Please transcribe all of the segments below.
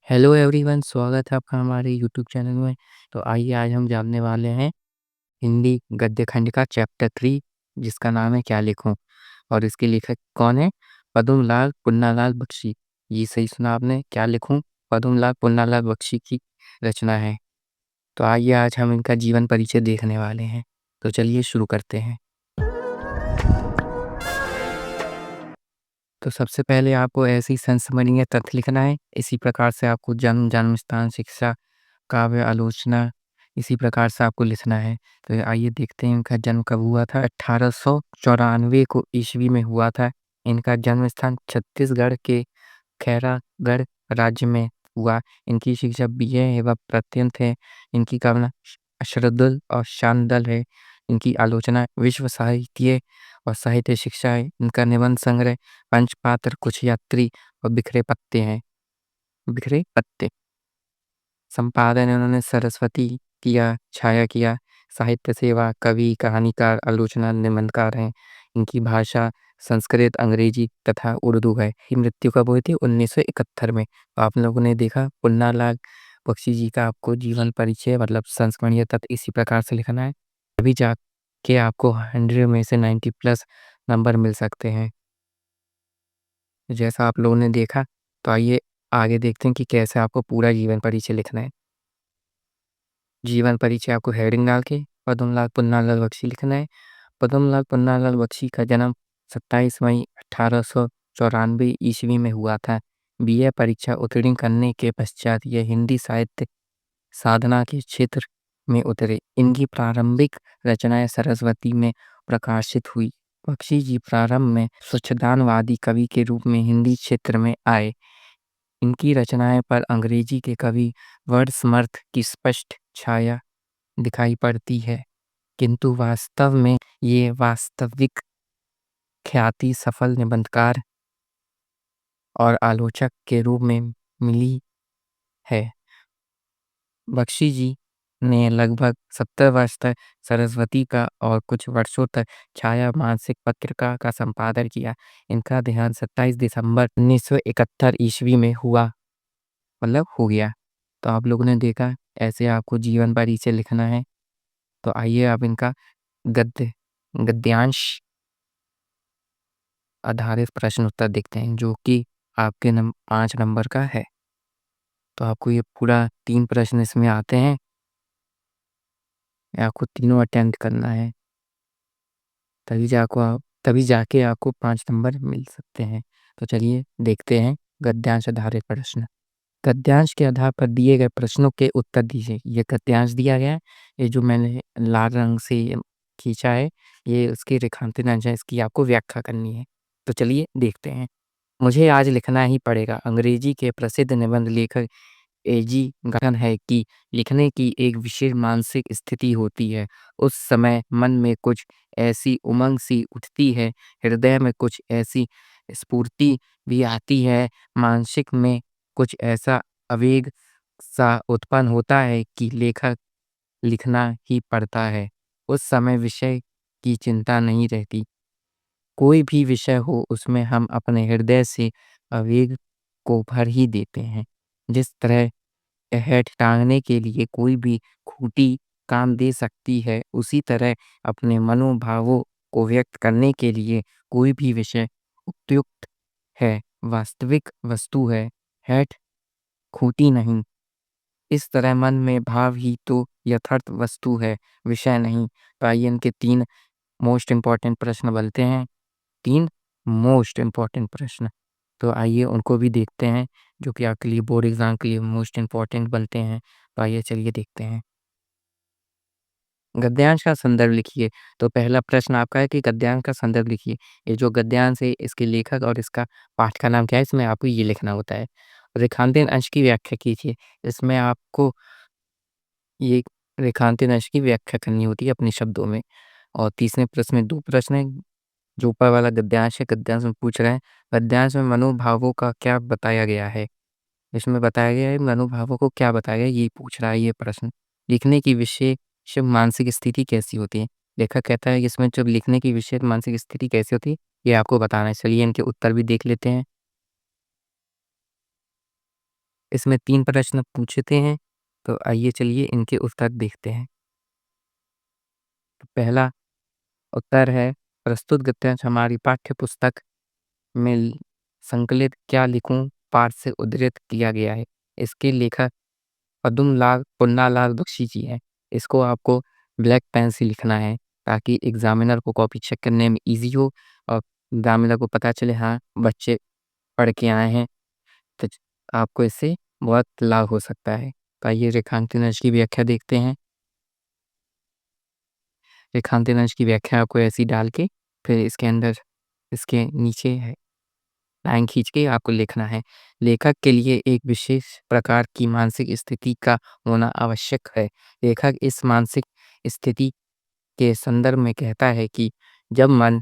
Hello everyone, स्वागत है आपका हमारे यूट्यूब चैनल में। तो आइए आज हम जानने वाले हैं हिंदी गद्य खंड का चैप्टर 3, जिसका नाम है क्या लिखूं। और इसके लेखक कौन है? पद्मलाल पुन्नालाल बख्शी। ये सही सुना आपने, क्या लिखूं पद्मलाल पुन्नालाल बख्शी की रचना है। तो आइए आज हम इनका जीवन परिचय देखने वाले हैं। तो चलिए शुरू करते हैं। तो सबसे पहले आपको ऐसे ही संस्मरणीय तथ्य लिखना है। इसी प्रकार से आपको जन्म स्थान, शिक्षा, काव्य आलोचना, इसी प्रकार से आपको लिखना है। तो आइए देखते हैं इनका जन्म कब हुआ था। 1894 को ईस्वी में हुआ था। इनका जन्म स्थान छत्तीसगढ़ के खैरागढ़ राज्य में हुआ। इनकी शिक्षा बीए एवं प्रत्यंत है। इनकी कवना अशरदुल और शानदल है। इनकी आलोचना विश्व साहित्य और साहित्य शिक्षा है। इनका निबंध संग्रह पंचपात्र, कुछ यात्री और बिखरे पत्ते हैं। बिखरे पत्ते संपादन उन्होंने सरस्वती किया, छाया किया। साहित्य सेवा, कवि, कहानीकार, आलोचना, निबंधकार हैं। इनकी भाषा संस्कृत, अंग्रेजी तथा उर्दू है। ये मृत्यु कब हुई थी? 1971 में। तो आप लोगों ने देखा पुन्नालाल बख्शी जी का आपको जीवन परिचय मतलब संस्मरणीय तथ्य इसी प्रकार से लिखना है। अभी जाके आपको 100 में से 90 प्लस नंबर मिल सकते हैं, जैसा आप लोगों ने देखा। तो आइए आगे देखते हैं कि कैसे आपको पूरा जीवन परिचय लिखना है। जीवन परिचय आपको हेडिंग डाल के पद्मलाल पुन्नालाल बख्शी लिखना है। पद्मलाल पुन्नालाल बख्शी का जन्म 27 मई 1894 ईस्वी में हुआ था। बीए परीक्षा उत्तीर्ण करने के पश्चात यह हिंदी साहित्य साधना के क्षेत्र में उतरे। इनकी प्रारंभिक रचनाएं सरस्वती में प्रकाशित हुई। बख्शी जी प्रारंभ में स्वच्छंदवादी कवि के रूप में हिंदी क्षेत्र में आए। इनकी रचनाएं पर अंग्रेजी के कवि वर्ड्सवर्थ की स्पष्ट छाया दिखाई पड़ती है, किंतु वास्तव में ये वास्तविक ख्याति सफल निबंधकार और आलोचक के रूप में मिली है। बख्शी जी ने लगभग 70 वर्ष तक सरस्वती का और कुछ वर्षों तक छाया मासिक पत्रिका का संपादन किया। इनका देहांत 27 दिसंबर 1971 ईस्वी में हुआ, मतलब हो गया। तो आप लोगों ने देखा ऐसे आपको जीवन परिचय लिखना है। तो आइए आप इनका गद्य गद्यांश आधारित प्रश्न उत्तर देखते हैं, जो कि आपके 5 नंबर का है। तो आपको ये पूरा 3 प्रश्न इसमें आते हैं। आपको तीनों अटेम्प्ट करना है, तभी जाके आपको 5 नंबर मिल सकते हैं। तो चलिए देखते हैं गद्यांश आधारित प्रश्न। गद्यांश के आधार पर दिए गए प्रश्नों के उत्तर दीजिए। ये गद्यांश दिया गया है, ये जो मैंने लाल रंग से खींचा है, ये उसकी रेखांकन अंश है, इसकी आपको व्याख्या करनी है। तो चलिए देखते हैं। मुझे आज लिखना ही पड़ेगा। अंग्रेजी के प्रसिद्ध निबंध लेखक एजी गठन है कि लिखने की एक विशेष मानसिक स्थिति होती है। उस समय मन में कुछ ऐसी उमंग सी उठती है, हृदय में कुछ ऐसी स्फूर्ति भी आती है, मानसिक में कुछ ऐसा आवेग सा उत्पन्न होता है कि लेखक लिखना ही पड़ता है। उस समय विषय की चिंता नहीं रहती। कोई भी विषय हो, उसमें हम अपने हृदय से आवेग को भर ही देते हैं। जिस तरह हेठ टाँगने के लिए कोई भी खूंटी काम दे सकती है, उसी तरह अपने मनोभावों को व्यक्त करने के लिए कोई भी विषय उपयुक्त है, वास्तविक वस्तु है, हेठ खूंटी नहीं। इस तरह मन में भाव ही तो यथार्थ वस्तु है, विषय नहीं। तो आइए इनके 3 मोस्ट इम्पॉर्टेंट प्रश्न बनते हैं। 3 मोस्ट इम्पॉर्टेंट प्रश्न। तो आइए उनको भी देखते हैं, जो कि आपके लिए बोर्ड एग्जाम के लिए मोस्ट इम्पॉर्टेंट बनते हैं। तो आइए चलिए देखते हैं। गद्यांश का संदर्भ लिखिए। तो पहला प्रश्न आपका है कि गद्यांश का संदर्भ लिखिए। ये जो गद्यांश है, इसके लेखक और इसका पाठ का नाम क्या है, इसमें आपको ये लिखना होता है। रेखांकन अंश की व्याख्या कीजिए। इसमें आपको ये रेखांकन अंश की व्याख्या करनी होती है अपने शब्दों में। और तीसरे प्रश्न में 2 प्रश्न है। जो ऊपर वाला गद्यांश है, गद्यांश में पूछ रहे हैं गद्यांश में मनोभावों का क्या बताया गया है। इसमें बताया गया है मनोभावों को क्या बताया गया है, ये पूछ रहा है ये प्रश्न। लिखने की विशेष मानसिक स्थिति कैसी होती है? लेखक कहता है कि इसमें जब लिखने की विशेष मानसिक स्थिति कैसी होती है, ये आपको बताना है। चलिए इनके उत्तर भी देख लेते हैं। इसमें 3 प्रश्न पूछते हैं, तो आइए चलिए इनके उत्तर देखते हैं। तो पहला उत्तर है, प्रस्तुत गद्यांश हमारी पाठ्य पुस्तक में संकलित क्या लिखूं पाठ से उद्धृत किया गया है। इसके लेखक पद्मलाल पुन्नालाल बख्शी जी हैं। इसको आपको ब्लैक पेन से लिखना है ताकि एग्जामिनर को कॉपी चेक करने में ईज़ी हो और एग्जामिनर को पता चले हाँ, बच्चे पढ़ के आए हैं, तो आपको इससे बहुत लाभ हो सकता है। तो आइए रेखांकन अंश की व्याख्या देखते हैं। रेखांकन अंश की व्याख्या आपको ऐसी डाल के फिर इसके अंदर इसके नीचे है लाइन खींच के आपको लिखना है। लेखक के लिए एक विशेष प्रकार की मानसिक स्थिति का होना आवश्यक है। लेखक इस मानसिक स्थिति के संदर्भ में कहता है कि जब मन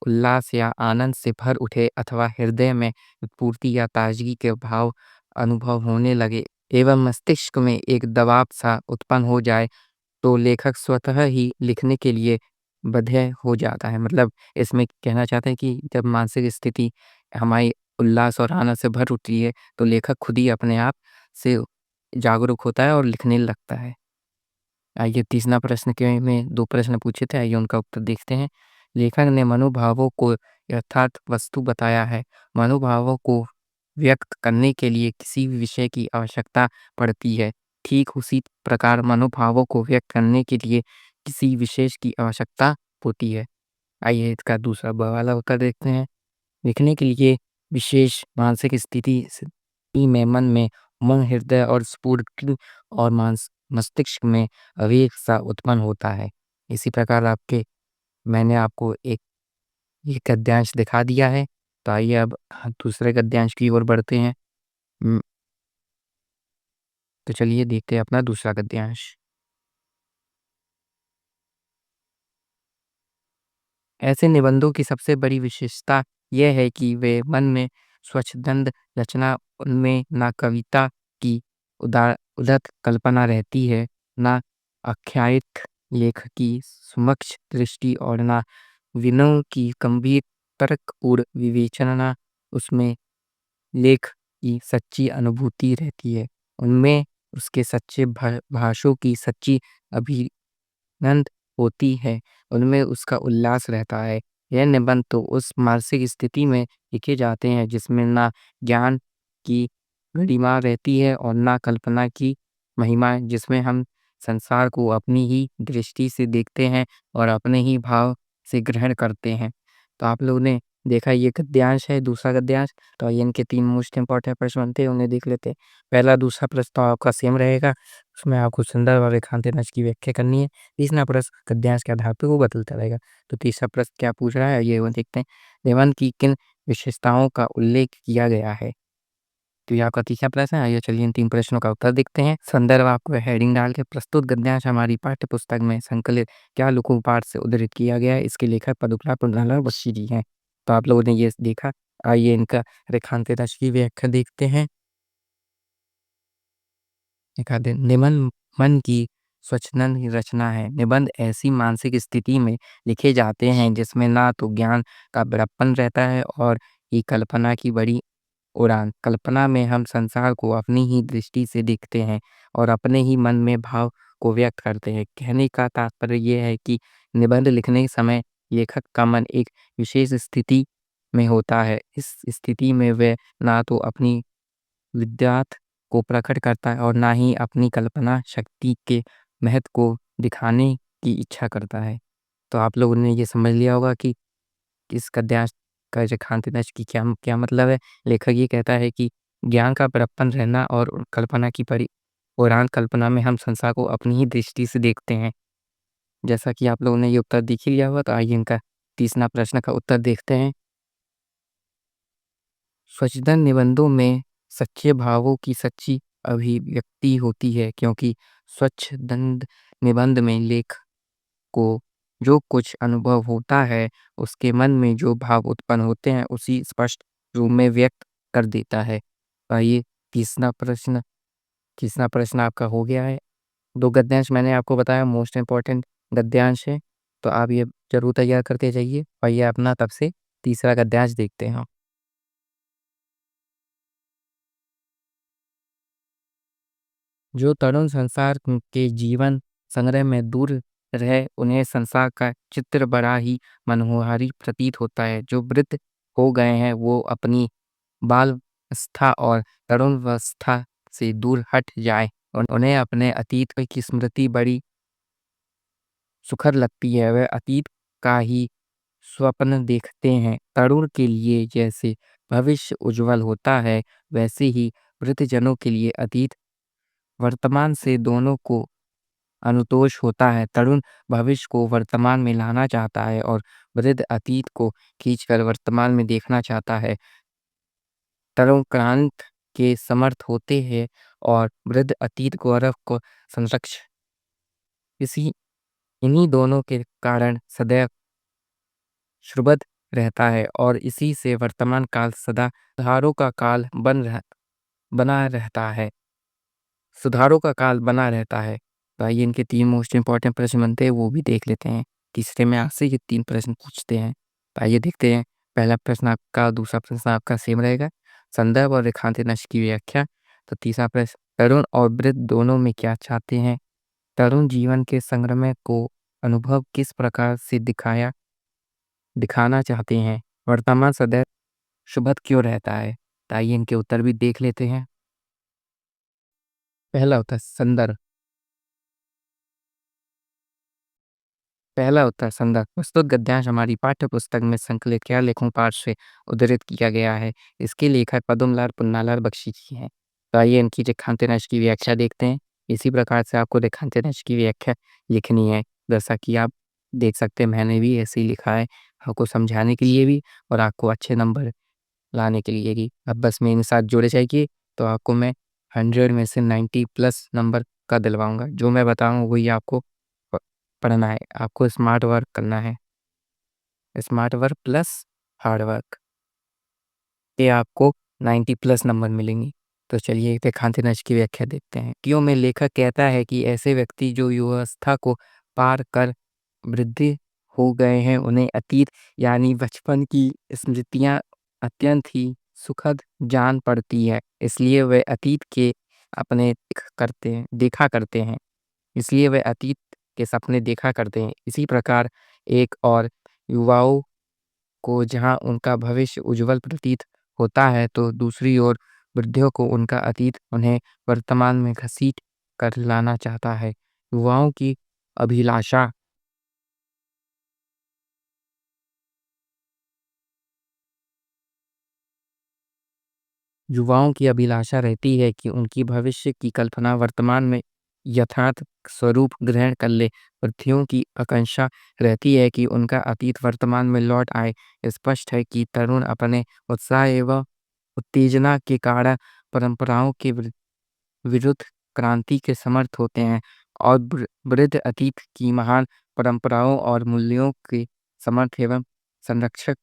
उल्लास या आनंद से भर उठे अथवा हृदय में पूर्ति या ताजगी के भाव अनुभव होने लगे एवं मस्तिष्क में एक दबाव सा उत्पन्न हो जाए, तो लेखक स्वतः ही लिखने के लिए बध्य हो जाता है। मतलब इसमें कहना चाहते हैं कि जब मानसिक स्थिति हमारी उल्लास और आनंद से भर उठती है, तो लेखक खुद ही अपने आप से जागरूक होता है और लिखने लगता है। आइए तीसरा प्रश्न के में 2 प्रश्न पूछे थे, आइए उनका उत्तर देखते हैं। लेखक ने मनोभावों को यथार्थ वस्तु बताया है। मनोभावों को व्यक्त करने के लिए किसी भी विषय की आवश्यकता पड़ती है। ठीक उसी प्रकार मनोभावों को व्यक्त करने के लिए किसी विशेष की आवश्यकता होती है। आइए इसका दूसरा ब वाला उत्तर देखते हैं। लिखने के लिए विशेष मानसिक स्थिति में मन में उमंग, हृदय और स्फूर्ति और मस्तिष्क में आवेग सा उत्पन्न होता है। इसी प्रकार आपके मैंने आपको एक गद्यांश दिखा दिया है। तो आइए अब दूसरे गद्यांश की ओर बढ़ते हैं। उम, तो चलिए देखते हैं अपना दूसरा गद्यांश। ऐसे निबंधों की सबसे बड़ी विशेषता यह है कि वे मन में स्वच्छंद रचना, उनमें ना कविता की उदात्त कल्पना रहती है, ना आख्यायिक लेखक की समक्ष दृष्टि और ना विनोद की गंभीर तर्कपूर्ण विवेचना। उसमें लेख की सच्ची अनुभूति रहती है। उनमें उसके सच्चे भाषों की सच्ची अभि नंद होती है, उनमें उसका उल्लास रहता है। यह निबंध तो उस मानसिक स्थिति में लिखे जाते हैं जिसमें ना ज्ञान की गरिमा रहती है और ना कल्पना की महिमा, जिसमें हम संसार को अपनी ही दृष्टि से देखते हैं और अपने ही भाव से ग्रहण करते हैं। तो आप लोगों ने देखा ये गद्यांश है, दूसरा गद्यांश। तो आइए इनके 3 मोस्ट इम्पोर्टेंट प्रश्न बनते हैं, उन्हें देख लेते हैं। पहला दूसरा प्रश्न तो आपका सेम रहेगा, उसमें आपको सुंदर और रेखांकित नच की व्याख्या करनी है। तीसरा प्रश्न गद्यांश के आधार पे वो बदलता रहेगा। तो तीसरा प्रश्न क्या पूछ रहा है, ये वो देखते हैं। निबंध की किन विशेषताओं का उल्लेख किया गया है? तो ये आपका तीसरा प्रश्न है। आइए चलिए इन 3 प्रश्नों का उत्तर देखते हैं। संदर्भ आपको हेडिंग डाल के प्रस्तुत गद्यांश हमारी पाठ्य पुस्तक में संकलित क्या लघु पाठ से उद्धृत किया गया है। इसके लेखक पद्मलाल पुन्नालाल बख्शी जी हैं। तो आप लोगों ने ये देखा। आइए इनका रेखांकित की व्याख्या देखते हैं। एकादे निबंध मन की स्वच्छंद रचना है। निबंध ऐसी मानसिक स्थिति में लिखे जाते हैं जिसमें ना तो ज्ञान का बड़प्पन रहता है और ये कल्पना की बड़ी उड़ान। कल्पना में हम संसार को अपनी ही दृष्टि से देखते हैं और अपने ही मन में भाव को व्यक्त करते हैं। कहने का तात्पर्य ये है कि निबंध लिखने के समय लेखक का मन एक विशेष स्थिति में होता है। इस स्थिति में वह ना तो अपनी विद्यार्थ को प्रकट करता है और ना ही अपनी कल्पना शक्ति के महत्व को दिखाने की इच्छा करता है। तो आप लोगों ने ये समझ लिया होगा कि इस गद्यांश का रेखांकन की क्या क्या मतलब है। लेखक ये कहता है कि ज्ञान का बड़प्पन रहना और कल्पना की उड़ान, कल्पना में हम संसार को अपनी ही दृष्टि से देखते हैं। जैसा कि आप लोगों ने ये उत्तर देख ही लिया होगा, तो आइए इनका तीसरा प्रश्न का उत्तर देखते हैं। स्वच्छंद निबंधों में सच्चे भावों की सच्ची अभिव्यक्ति होती है, क्योंकि स्वच्छंद निबंध में लेख को जो कुछ अनुभव होता है, उसके मन में जो भाव उत्पन्न होते हैं, उसी स्पष्ट रूप में व्यक्त कर देता है। आइए तीसरा प्रश्न तीसरा प्रश्न आपका हो गया है। 2 गद्यांश मैंने आपको बताया मोस्ट इम्पोर्टेंट गद्यांश है, तो आप ये ज़रूर तैयार करते जाइए। आइए अपना तब से तीसरा गद्यांश देखते हैं। जो तरुण संसार के जीवन संग्रह में दूर रहे, उन्हें संसार का चित्र बड़ा ही मनोहारी प्रतीत होता है। जो वृद्ध हो गए हैं, वो अपनी बालावस्था और तरुणावस्था से दूर हट जाए और उन्हें अपने अतीत की स्मृति बड़ी सुखद लगती है। वे अतीत का ही स्वप्न देखते हैं। तरुण के लिए जैसे भविष्य उज्जवल होता है, वैसे ही वृद्धजनों के लिए अतीत वर्तमान से दोनों को अनुतोष होता है। तरुण भविष्य को वर्तमान में लाना चाहता है और वृद्ध अतीत को खींचकर वर्तमान में देखना चाहता है। तरुण क्रांत के समर्थ होते हैं और वृद्ध अतीत गौरव को संरक्ष इसी इन्हीं दोनों के कारण सदैव श्रुबद रहता है और इसी से वर्तमान काल सदा सुधारों का काल बना रहता है। सुधारों का काल बना रहता है। तो आइए इनके 3 मोस्ट इम्पोर्टेंट प्रश्न बनते हैं, वो भी देख लेते हैं। तीसरे में आपसे ये 3 प्रश्न पूछते हैं। तो आइए देखते हैं। पहला प्रश्न आपका, दूसरा प्रश्न आपका सेम रहेगा। संदर्भ और रेखांकन नक्श की व्याख्या। तो तीसरा प्रश्न, तरुण और वृद्ध दोनों में क्या चाहते हैं? तरुण जीवन के संग्रह को अनुभव किस प्रकार से दिखाना चाहते हैं? वर्तमान सदैव शुभद क्यों रहता है? तो आइए इनके उत्तर भी देख लेते हैं। पहला उत्तर संदर्भ। पहला उत्तर संदर्भ। प्रस्तुत गद्यांश हमारी पाठ्य पुस्तक में संकलित क्या लेखों पाठ से उद्धृत किया गया है? इसके लेखक पद्मलाल पुन्नालाल बख्शी जी हैं। तो आइए इनकी रेखांकन नक्श की व्याख्या देखते हैं। इसी प्रकार से आपको रेखांकन नक्श की व्याख्या लिखनी है। जैसा कि आप देख सकते हैं, मैंने भी ऐसे ही लिखा है, आपको समझाने के लिए भी और आपको अच्छे नंबर लाने के लिए भी। अब बस मेरे साथ जुड़े जाइए, तो आपको मैं 100 में से 90 प्लस नंबर का दिलवाऊंगा। जो मैं बताऊँ वही आपको पढ़ना है। आपको स्मार्ट वर्क करना है। Smart work plus hard work, ये आपको 90 प्लस नंबर मिलेंगे। तो चलिए रेखांकन नक्श की व्याख्या देखते हैं। क्यों में लेखक कहता है कि ऐसे व्यक्ति जो युवावस्था को पार कर वृद्धि हो गए हैं, उन्हें अतीत यानी बचपन की स्मृतियां अत्यंत ही सुखद जान पड़ती है। इसलिए वे अतीत के अपने देखा करते हैं। इसलिए वे अतीत के सपने देखा करते हैं। इसी प्रकार एक और युवाओं को जहाँ उनका भविष्य उज्जवल प्रतीत होता है, तो दूसरी ओर वृद्धों को उनका अतीत उन्हें वर्तमान में घसीट कर लाना चाहता है। युवाओं की अभिलाषा युवाओं की अभिलाषा रहती है कि उनकी भविष्य की कल्पना वर्तमान में यथार्थ स्वरूप ग्रहण कर ले। वृद्धियों की आकांक्षा रहती है कि उनका अतीत वर्तमान में लौट आए। स्पष्ट है कि तरुण अपने उत्साह एवं उत्तेजना के कारण परंपराओं के विरुद्ध क्रांति के समर्थ होते हैं और वृद्ध अतीत की महान परंपराओं और मूल्यों के समर्थ एवं संरक्षक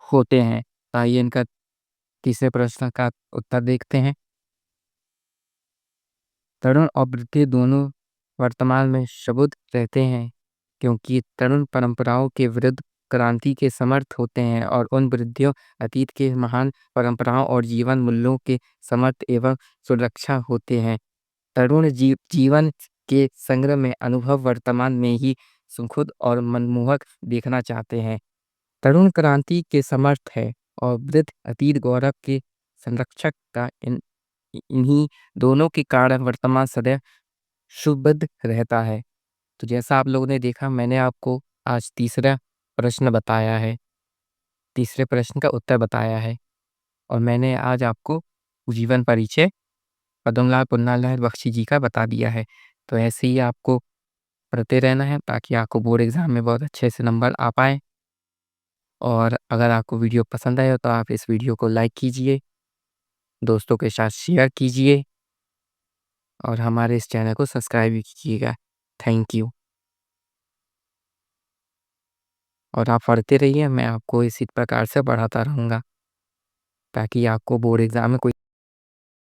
होते हैं। आइए इनका तीसरे प्रश्न का उत्तर देखते हैं। तरुण और वृद्ध दोनों वर्तमान में शबुद रहते हैं, क्योंकि तरुण परंपराओं के विरुद्ध क्रांति के समर्थ होते हैं और उन वृद्धों अतीत के महान परंपराओं और जीवन मूल्यों के समर्थ एवं सुरक्षा होते हैं। तरुण जीवन के संग्रह में अनुभव वर्तमान में ही सुखद और मनमोहक देखना चाहते हैं। तरुण क्रांति के समर्थ है और वृद्ध अतीत गौरव के संरक्षक का इन्हीं दोनों के कारण वर्तमान सदैव शुभद रहता है। तो जैसा आप लोगों ने देखा, मैंने आपको आज तीसरा प्रश्न बताया है, तीसरे प्रश्न का उत्तर बताया है और मैंने आज आपको जीवन परिचय पद्मलाल पुन्नालाल बख्शी जी का बता दिया है। तो ऐसे ही आपको पढ़ते रहना है ताकि आपको बोर्ड एग्जाम में बहुत अच्छे से नंबर आ पाए। और अगर आपको वीडियो पसंद आया तो आप इस वीडियो को लाइक कीजिए, दोस्तों के साथ शेयर कीजिए और हमारे इस चैनल को सब्सक्राइब भी कीजिएगा। Thank you. और आप पढ़ते रहिए, मैं आपको इसी प्रकार से पढ़ाता रहूँगा ताकि आपको बोर्ड एग्जाम में कोई